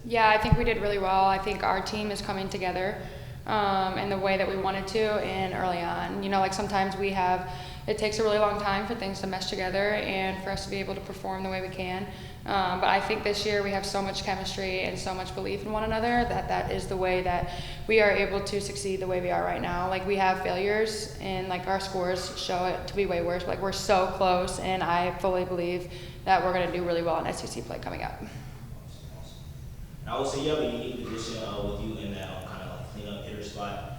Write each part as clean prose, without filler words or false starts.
Yeah, I think we did really well. I think our team is coming together in the way that we wanted to and early on. You know, like sometimes it takes a really long time for things to mesh together and for us to be able to perform the way we can. But I think this year we have so much chemistry and so much belief in one another that is the way that we are able to succeed the way we are right now. Like we have failures and like our scores show it to be way worse. Like we're so close, and I fully believe that we're going to do really well in SEC play coming up. And I would say you have a unique position with you in that kind of like cleanup hitter spot.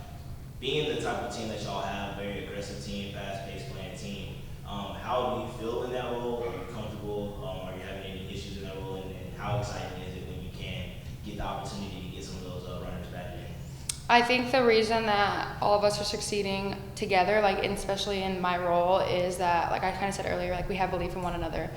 Being the type of team that y'all have, very aggressive team, fast-paced playing team, how do you feel in that role? Are you comfortable? Are you having any issues in that role? And how exciting is it when you can get the opportunity to get some of those runners back in? I think the reason that all of us are succeeding together, like and especially in my role, is that, like I kind of said earlier, like we have belief in one another.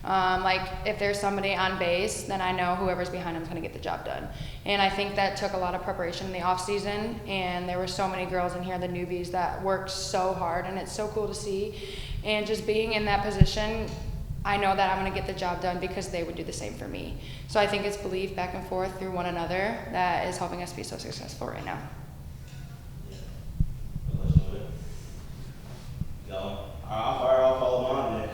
Like if there's somebody on base, then I know whoever's behind him is going to get the job done. And I think that took a lot of preparation in the off season, and there were so many girls in here, the newbies, that worked so hard, and it's so cool to see. And just being in that position, I know that I'm going to get the job done because they would do the same for me. So I think it's belief back and forth through one another that is helping us be so successful right now. Yeah. No question with it. Go. I'll fire off all of mine then.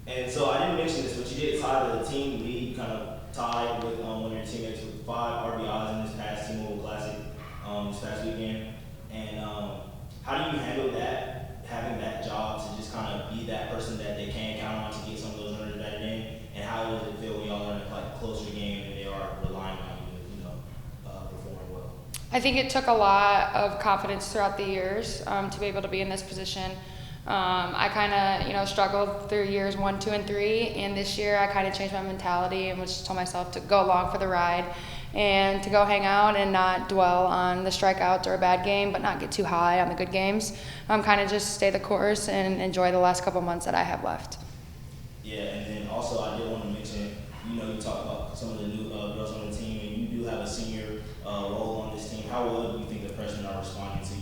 And so I didn't mention this, but you did tie the team lead, kind of tied with one of your teammates with 5 RBIs in this past T-Mobile Classic this past weekend. And how do you handle that, having that job to just kind of be that person that they can count on to get some of those runners batted in? And how does it feel when y'all are in a like closer game and they are relying on you to perform well? I think it took a lot of confidence throughout the years to be able to be in this position. I kind of, struggled through years 1, 2, and 3, and this year I kind of changed my mentality and just told myself to go along for the ride and to go hang out and not dwell on the strikeouts or a bad game, but not get too high on the good games. Kind of just stay the course and enjoy the last couple months that I have left. Yeah, and then also I did want to mention, you talked about some of the new girls on the team, and you do have a senior role on this team. How well do you think the freshmen are responding to,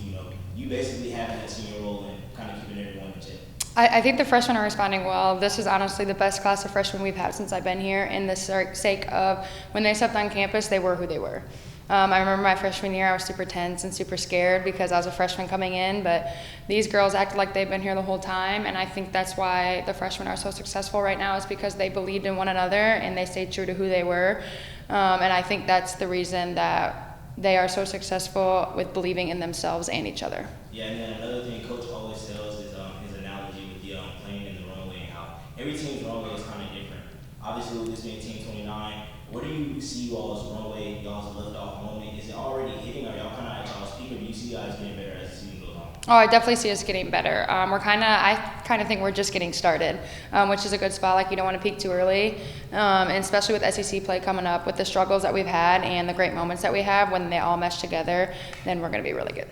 you basically having that senior role and kind of keeping everyone in check? I think the freshmen are responding well. This is honestly the best class of freshmen we've had since I've been here, in the sake of when they stepped on campus, they were who they were. I remember my freshman year, I was super tense and super scared because I was a freshman coming in, but these girls acted like they've been here the whole time, and I think that's why the freshmen are so successful right now, is because they believed in one another and they stayed true to who they were. And I think that's the reason that they are so successful with believing in themselves and each other. Yeah, and then another thing Coach always tells is his analogy with the playing in the runway and how every team's runway is kind of different. Obviously, with this being Team 29, where do you see y'all's runway, y'all's lift-off moment? Is it already hitting? Are y'all kind of at y'all's peak, or do you see guys getting better as the season goes on? Oh, I definitely see us getting better. I kind of think we're just getting started, which is a good spot. Like, you don't want to peak too early, and especially with SEC play coming up, with the struggles that we've had and the great moments that we have, when they all mesh together, then we're going to be really good.